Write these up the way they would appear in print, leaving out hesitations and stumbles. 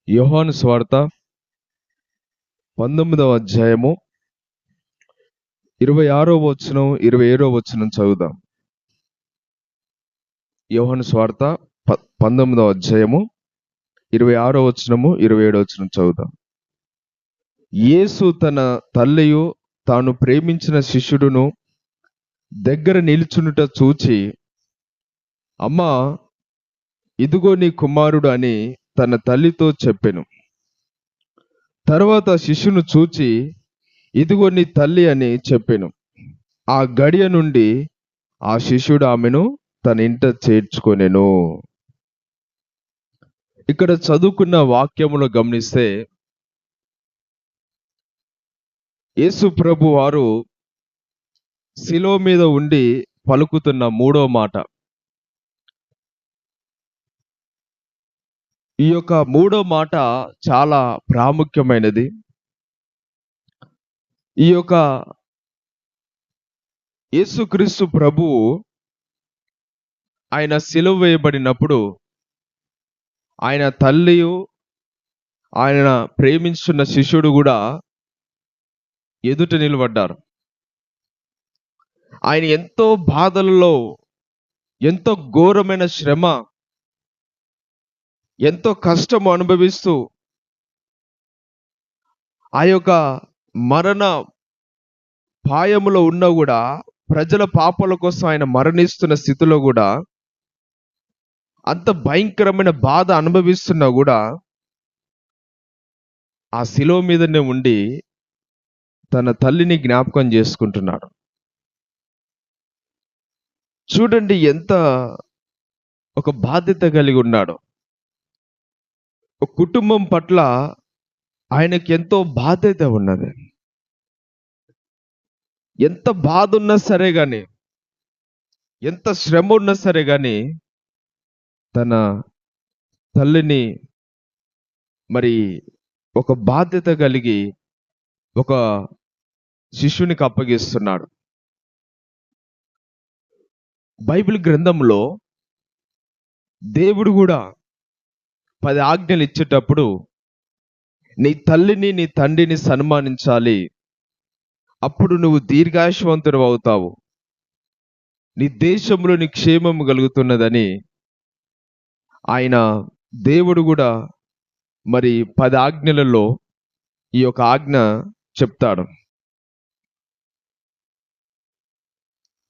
యోహాను సువార్త 19వ అధ్యాయము 26వ వచనం 27వ వచనం చదువుదాం. యోహాను సువార్త 19వ అధ్యాయము 26వ వచనము 27వ వచనం చదువుదాం. యేసు తన తల్లియు తాను ప్రేమించిన శిష్యుడును దగ్గర నిలుచునుట చూచి, అమ్మా, ఇదిగో నీ కుమారుడు అని తన తల్లితో చెప్పెను. తర్వాత శిష్యును చూచి, ఇదిగో నీ తల్లి అని చెప్పెను. ఆ గడియ నుండి ఆ శిష్యుడు ఆమెను తన ఇంట చేర్చుకొనెను. ఇక్కడ చదువుకున్న వాక్యమును గమనిస్తే, యేసు ప్రభు వారు శిలువ మీద ఉండి పలుకుతున్న మూడో మాట. ఈ యొక్క మూడో మాట చాలా ప్రాముఖ్యమైనది. ఈ యొక్క యేసుక్రీస్తు ప్రభువు ఆయన సిలువ వేయబడినప్పుడు ఆయన తల్లియు ఆయన ప్రేమించున్న శిష్యుడు కూడా ఎదుట నిలబడ్డారు. ఆయన ఎంతో బాధలలో, ఎంతో ఘోరమైన శ్రమ, ఎంతో కష్టం అనుభవిస్తూ ఆ యొక్క మరణ పాయములో ఉన్నా కూడా, ప్రజల పాపాల కోసం ఆయన మరణిస్తున్న స్థితిలో కూడా, అంత భయంకరమైన బాధ అనుభవిస్తున్నా కూడా ఆ శిలువ మీదనే ఉండి తన తల్లిని జ్ఞాపకం చేసుకుంటున్నాడు. చూడండి ఎంత ఒక బాధ్యత కలిగి ఉన్నాడు. ఒక కుటుంబం పట్ల ఆయనకి ఎంతో బాధ్యత ఉన్నది. ఎంత బాధ ఉన్నా సరే గాని, ఎంత శ్రమ ఉన్నా సరే గాని, తన తల్లిని మరి ఒక బాధ్యత కలిగి ఒక శిష్యునికి అప్పగిస్తున్నాడు. బైబిల్ గ్రంథంలో దేవుడు కూడా 10 ఆజ్ఞలు ఇచ్చేటప్పుడు, నీ తల్లిని నీ తండ్రిని సన్మానించాలి, అప్పుడు నువ్వు దీర్ఘాయుష్మంతుడు అవుతావు, నీ దేశంలో నీ క్షేమము కలుగుతున్నదని ఆయన దేవుడు కూడా మరి 10 ఆజ్ఞలలో ఈ యొక్క ఆజ్ఞ చెప్తాడు.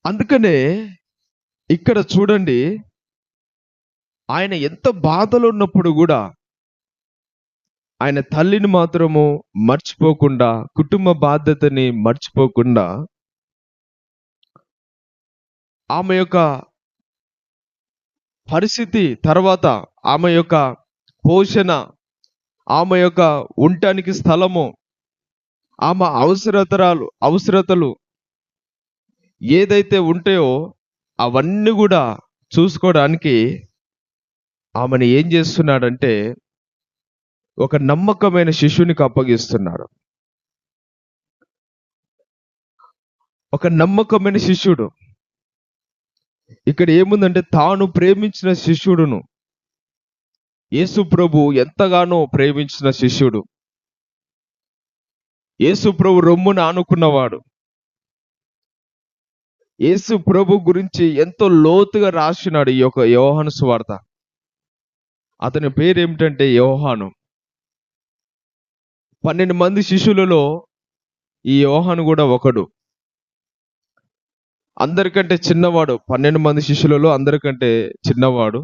అందుకనే ఇక్కడ చూడండి, ఆయన ఎంత బాధలో ఉన్నప్పుడు కూడా ఆయన తల్లిని మాత్రము మర్చిపోకుండా, కుటుంబ బాధ్యతని మర్చిపోకుండా, ఆమె యొక్క పరిస్థితి తర్వాత, ఆమె యొక్క పోషణ, ఆమె యొక్క ఉండటానికి స్థలము, ఆమె అవసరతలు ఏదైతే ఉంటాయో అవన్నీ కూడా చూసుకోవడానికి ఆమెను ఏం చేస్తున్నాడంటే ఒక నమ్మకమైన శిష్యునికి అప్పగిస్తున్నాడు. ఒక నమ్మకమైన శిష్యుడు. ఇక్కడ ఏముందంటే, తాను ప్రేమించిన శిష్యుడును, యేసు ప్రభు ఎంతగానో ప్రేమించిన శిష్యుడు, యేసు ప్రభు రొమ్మును ఆనుకున్నవాడు, యేసు ప్రభు గురించి ఎంతో లోతుగా రాసినాడు ఈ యొక్క యోహాను సువార్త. అతని పేరు ఏమిటంటే యోహాను. 12 మంది శిష్యులలో ఈ యోహాను కూడా ఒకడు. అందరికంటే చిన్నవాడు, 12 మంది శిష్యులలో అందరికంటే చిన్నవాడు.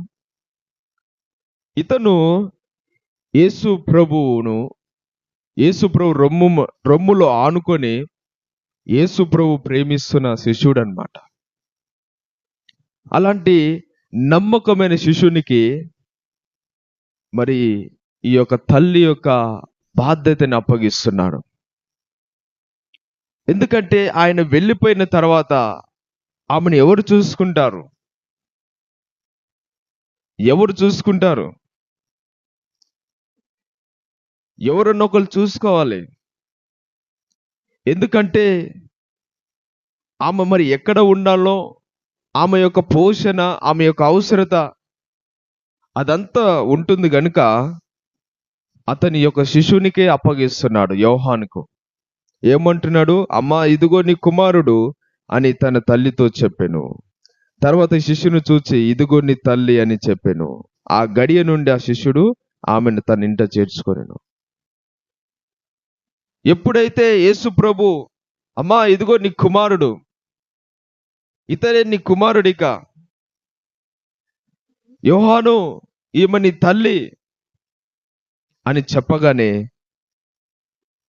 ఇతను యేసు ప్రభు రొమ్ములో ఆనుకొని యేసు ప్రభు ప్రేమిస్తున్న శిష్యుడు అన్నమాట. అలాంటి నమ్మకమైన శిష్యునికి మరి ఈ యొక్క తల్లి యొక్క బాధ్యతని అప్పగిస్తున్నాడు. ఎందుకంటే ఆయన వెళ్ళిపోయిన తర్వాత ఆమెను ఎవరు చూసుకుంటారు? ఎవరన్నొకరు చూసుకోవాలి. ఎందుకంటే ఆమె మరి ఎక్కడ ఉండాలో, ఆమె యొక్క పోషణ, ఆమె యొక్క అవసరత అదంతా ఉంటుంది గనుక అతని యొక్క శిశువునికే అప్పగిస్తున్నాడు, యోహానుకు. ఏమంటున్నాడు? అమ్మా, ఇదిగో నీ కుమారుడు అని తన తల్లితో చెప్పెను. తర్వాత శిష్యుని చూచి, ఇదిగో నీ తల్లి అని చెప్పెను. ఆ గడియ నుండి ఆ శిష్యుడు ఆమెను తన ఇంట చేర్చుకొనెను. ఎప్పుడైతే యేసు ప్రభు, అమ్మా ఇదిగో నీ కుమారుడు, ఇతడే నీ కుమారుడిక, యోహాను ఈమె నీ తల్లి అని చెప్పగానే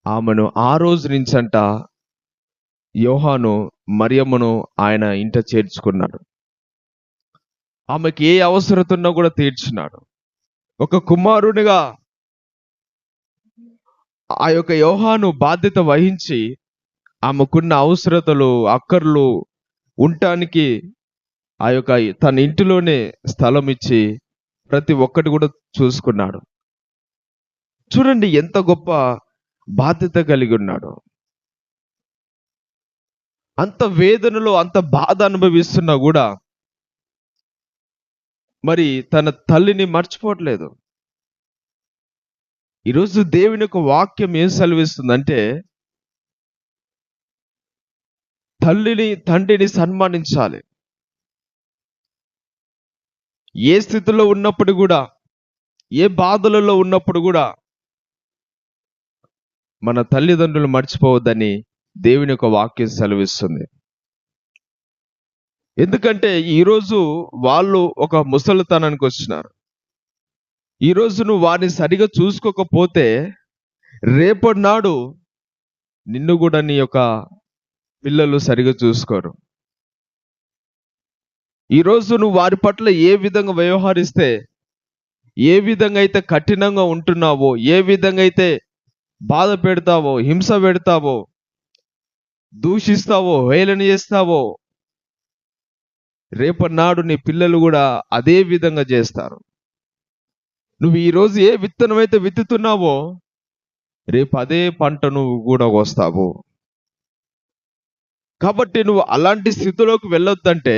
ఆమెను ఆ రోజు నుంచంట యోహాను మరియమ్మను ఆయన ఇంట చేర్చుకున్నాడు. ఆమెకి ఏ అవసరత ఉన్నా కూడా తీర్చినాడు. ఒక కుమారునిగా ఆ యొక్క యోహాను బాధ్యత వహించి ఆమెకున్న అవసరతలు, అక్కర్లు ఉండటానికి ఆ యొక్క తన ఇంటిలోనే స్థలం ఇచ్చి ప్రతి ఒక్కటి కూడా చూసుకున్నాడు. చూడండి ఎంత గొప్ప బాధ్యత కలిగి ఉన్నాడు. అంత వేదనలో, అంత బాధ అనుభవిస్తున్నా కూడా మరి తన తల్లిని మర్చిపోవట్లేదు. ఈరోజు దేవుని యొక్క వాక్యం ఏం సెలవిస్తుందంటే, తల్లిని తండ్రిని సన్మానించాలి. ఏ స్థితిలో ఉన్నప్పుడు కూడా, ఏ బాధలలో ఉన్నప్పుడు కూడా మన తల్లిదండ్రులు మర్చిపోవద్దని దేవుని యొక్క వాక్యం సెలవిస్తుంది. ఎందుకంటే ఈరోజు వాళ్ళు ఒక ముసలితనానికి వచ్చినారు. ఈరోజు నువ్వు వారిని సరిగా చూసుకోకపోతే రేపటి నాడు నిన్ను కూడా నీ యొక్క పిల్లలు సరిగా చూసుకోరు. ఈరోజు నువ్వు వారి పట్ల ఏ విధంగా వ్యవహరిస్తే, ఏ విధంగా అయితే కఠినంగా ఉంటున్నావో, ఏ విధంగా అయితే బాధ పెడతావో, హింస పెడతావో, దూషిస్తావో, హేళన చేస్తావో, రేపటి నాడు నీ పిల్లలు కూడా అదే విధంగా చేస్తారు. నువ్వు ఈరోజు ఏ విత్తనం అయితే విత్తుతున్నావో రేపు అదే పంట నువ్వు కూడా కోస్తావు. కాబట్టి నువ్వు అలాంటి స్థితిలోకి వెళ్ళొద్దంటే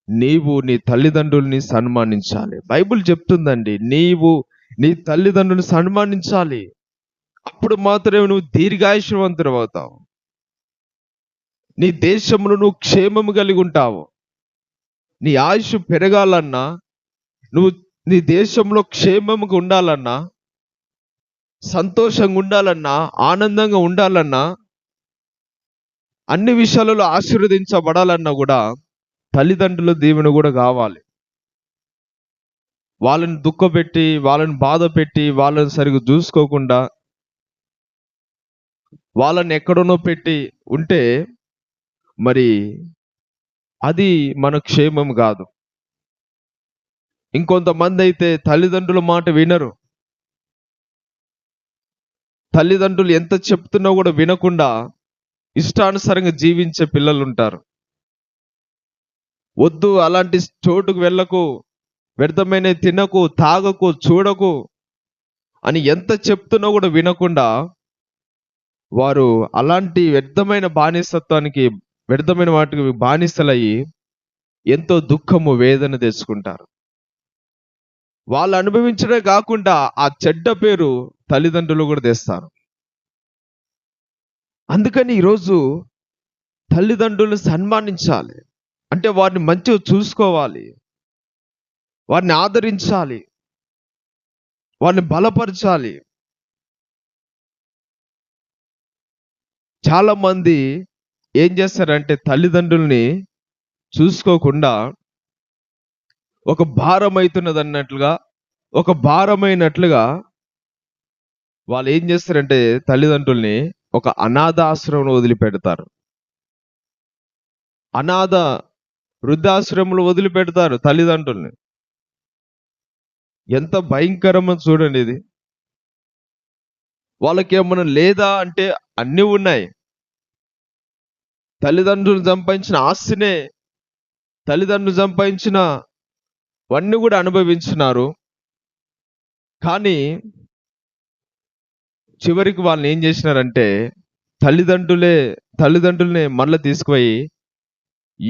నీవు నీ తల్లిదండ్రుల్ని సన్మానించాలి. బైబిల్ చెప్తుందండి, నీవు నీ తల్లిదండ్రులను సన్మానించాలి. అప్పుడు మాత్రమే నువ్వు దీర్ఘాయుష్యవంతుడు అవుతావు. నీ దేశంలో నువ్వు క్షేమము కలిగి ఉంటావు. నీ ఆయుష్ పెరగాలన్నా, నువ్వు నీ దేశంలో క్షేమముగా ఉండాలన్నా, సంతోషంగా ఉండాలన్నా, ఆనందంగా ఉండాలన్నా, అన్ని విషయాలలో ఆశీర్వదించబడాలన్నా కూడా తల్లిదండ్రుల దీవెన కూడా కావాలి. వాళ్ళని దుఃఖపెట్టి, వాళ్ళని బాధ పెట్టి, వాళ్ళని సరిగ్గా చూసుకోకుండా వాళ్ళని ఎక్కడనో పెట్టి ఉంటే మరి అది మన క్షేమం కాదు. ఇంకొంతమంది అయితే తల్లిదండ్రుల మాట వినరు. తల్లిదండ్రులు ఎంత చెప్తున్నా కూడా వినకుండా ఇష్టానుసారంగా జీవించే పిల్లలు ఉంటారు. వద్దు, అలాంటి చోటుకు వెళ్ళకు, వ్యర్థమైన తినకు, తాగకు, చూడకు అని ఎంత చెప్తున్నా కూడా వినకుండా వారు అలాంటి వ్యర్థమైన బానిసత్వానికి, వ్యర్థమైన వాటికి బానిసలయ్యి ఎంతో దుఃఖము, వేదన తెచ్చుకుంటారు. వాళ్ళు అనుభవించడే కాకుండా ఆ చెడ్డ పేరు తల్లిదండ్రులు కూడా తెస్తారు. అందుకని ఈరోజు తల్లిదండ్రులను సన్మానించాలి. అంటే వారిని మంచిగా చూసుకోవాలి, వారిని ఆదరించాలి, వారిని బలపరచాలి. చాలా మంది ఏం చేస్తారంటే తల్లిదండ్రుల్ని చూసుకోకుండా ఒక భారమైతున్నది అన్నట్లుగా, ఒక భారమైనట్లుగా వాళ్ళు ఏం చేస్తారంటే తల్లిదండ్రుల్ని ఒక అనాథ ఆశ్రమంలో వదిలిపెడతారు. అనాథ వృద్ధాశ్రమంలో వదిలిపెడతారు తల్లిదండ్రుల్ని. ఎంత భయంకరమో చూడండి ఇది. వాళ్ళకి ఏమన్నా లేదా అంటే అన్నీ ఉన్నాయి. తల్లిదండ్రులు సంపాదించిన ఆస్తినే, తల్లిదండ్రులు సంపాదించిన వన్నీ కూడా అనుభవించినారు. కానీ చివరికి వాళ్ళని ఏం చేసినారంటే తల్లిదండ్రులనే మళ్ళీ తీసుకుపోయి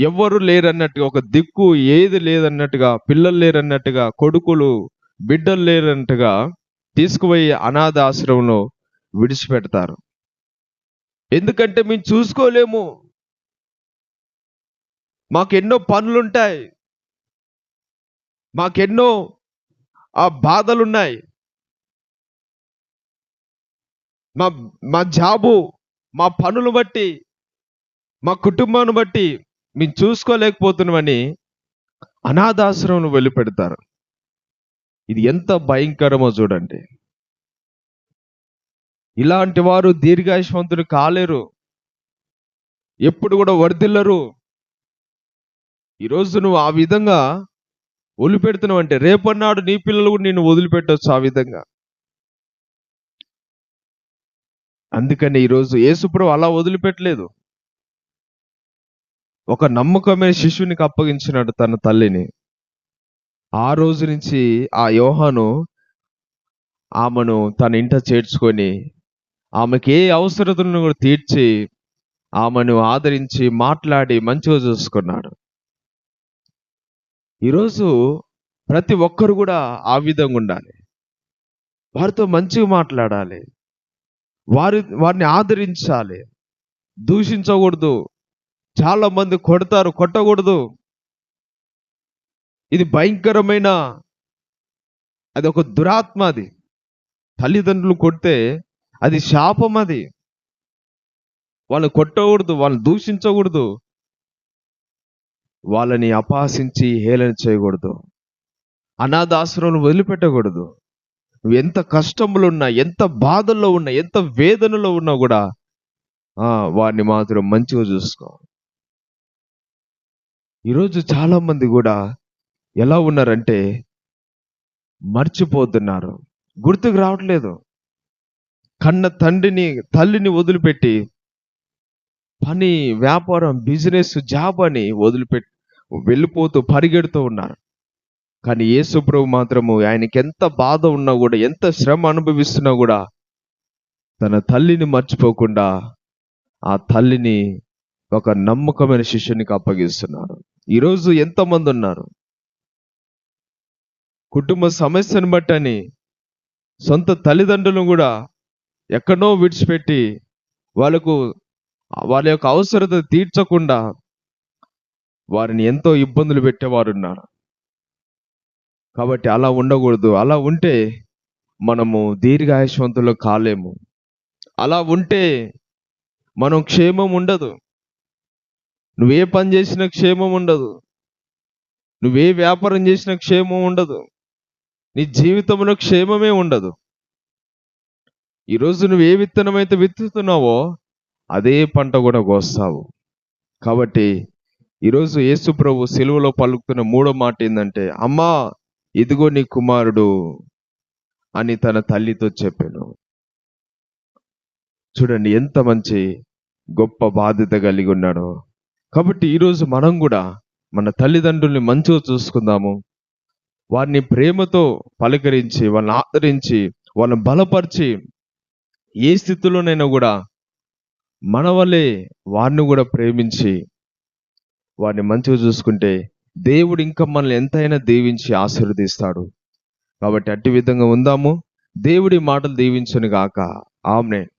ఎవరు లేరన్నట్టుగా, ఒక దిక్కు ఏది లేదన్నట్టుగా, పిల్లలు లేరన్నట్టుగా, కొడుకులు బిడ్డలు లేరన్నట్టుగా తీసుకుపోయి అనాథ ఆశ్రమంలో విడిచిపెడతారు. ఎందుకంటే మేము చూసుకోలేము, మాకెన్నో పనులుంటాయి, మాకెన్నో బాధలున్నాయి, మా మా జాబు, మా పనులు బట్టి, మా కుటుంబాన్ని బట్టి మేము చూసుకోలేకపోతున్నామని అనాథాశ్రమం వెళ్ళిపెడతారు. ఇది ఎంత భయంకరమో చూడండి. ఇలాంటి వారు దీర్ఘాయుష్మంతులు కాలేరు, ఎప్పుడు కూడా వర్ధిల్లరు. ఈరోజు నువ్వు ఆ విధంగా వదిలిపెడుతున్నావు అంటే రేపన్నాడు నీ పిల్లలు కూడా నిన్ను వదిలిపెట్టవచ్చు ఆ విధంగా. అందుకని ఈరోజు యేసుప్రభువు అలా వదిలిపెట్టలేదు. ఒక నమ్మకమైన శిష్యునికి అప్పగించినాడు తన తల్లిని. ఆ రోజు నుంచి ఆ యోహాను ఆమెను తన ఇంట చేర్చుకొని ఆమెకి ఏ అవసరతలను కూడా తీర్చి ఆమెను ఆదరించి మాట్లాడి మంచిగా చూసుకున్నాడు. ఈరోజు ప్రతి ఒక్కరు కూడా ఆ విధంగా ఉండాలి. వారితో మంచిగా మాట్లాడాలి, వారిని ఆదరించాలి, దూషించకూడదు. చాలా మంది కొడతారు, కొట్టకూడదు. ఇది భయంకరమైన, అది ఒక దురాత్మ. అది తల్లిదండ్రులు కొడితే అది శాపం. అది వాళ్ళు కొట్టకూడదు, వాళ్ళని దూషించకూడదు, వాళ్ళని అపహాసించి హేళన చేయకూడదు, అనాథాశ్రమం వదిలిపెట్టకూడదు. నువ్వు ఎంత కష్టంలో ఉన్నా, ఎంత బాధల్లో ఉన్నా, ఎంత వేదనలో ఉన్నా కూడా వారిని మాత్రం మంచిగా చూసుకో. ఈరోజు చాలా మంది కూడా ఎలా ఉన్నారంటే మర్చిపోతున్నారు, గుర్తుకు రావట్లేదు. కన్న తల్లిని వదిలిపెట్టి పని, వ్యాపారం, బిజినెస్, జాబ్ అని వదిలిపెట్టి వెళ్ళిపోతూ పరిగెడుతూ ఉన్నారు. కానీ యేసుప్రభు మాత్రము ఆయనకి ఎంత బాధ ఉన్నా కూడా, ఎంత శ్రమ అనుభవిస్తున్నా కూడా తన తల్లిని మర్చిపోకుండా ఆ తల్లిని ఒక నమ్మకమైన శిష్యునికి అప్పగిస్తున్నారు. ఈరోజు ఎంతమంది ఉన్నారు కుటుంబ సమస్యను బట్టని సొంత తల్లిదండ్రులను కూడా ఎక్కడో విడిచిపెట్టి వాళ్ళ యొక్క అవసరత తీర్చకుండా వారిని ఎంతో ఇబ్బందులు పెట్టేవారు ఉన్నారు. కాబట్టి అలా ఉండకూడదు. అలా ఉంటే మనము దీర్ఘాయుష్మంతులు కాలేము. అలా ఉంటే మనం క్షేమం ఉండదు. నువ్వే పని చేసినా క్షేమం ఉండదు, నువ్వే వ్యాపారం చేసినా క్షేమం ఉండదు, నీ జీవితంలో క్షేమమే ఉండదు. ఈరోజు నువ్వు ఏ విత్తనం అయితే విత్తుతున్నావో అదే పంట కూడా కోస్తావు. కాబట్టి ఈరోజు యేసు ప్రభు సిలువలో పలుకుతున్న మూడో మాట ఏంటంటే, అమ్మా ఇదిగో నీ కుమారుడు అని తన తల్లితో చెప్పాను. చూడండి ఎంత మంచి గొప్ప బాధ్యత కలిగి ఉన్నాడో. కాబట్టి ఈరోజు మనం కూడా మన తల్లిదండ్రుల్ని మంచిగా చూసుకుందాము. వారిని ప్రేమతో పలకరించి, వాళ్ళని ఆదరించి, వాళ్ళని బలపరిచి, ఏ స్థితిలోనైనా కూడా మన వల్లే వారిని కూడా ప్రేమించి వారిని మంచిగా చూసుకుంటే దేవుడు ఇంకా మనల్ని ఎంతైనా దీవించి ఆశీర్వదిస్తాడు. కాబట్టి అట్టి విధంగా ఉందాము. దేవుడి మాటలు దీవించును గాక. ఆమేన్.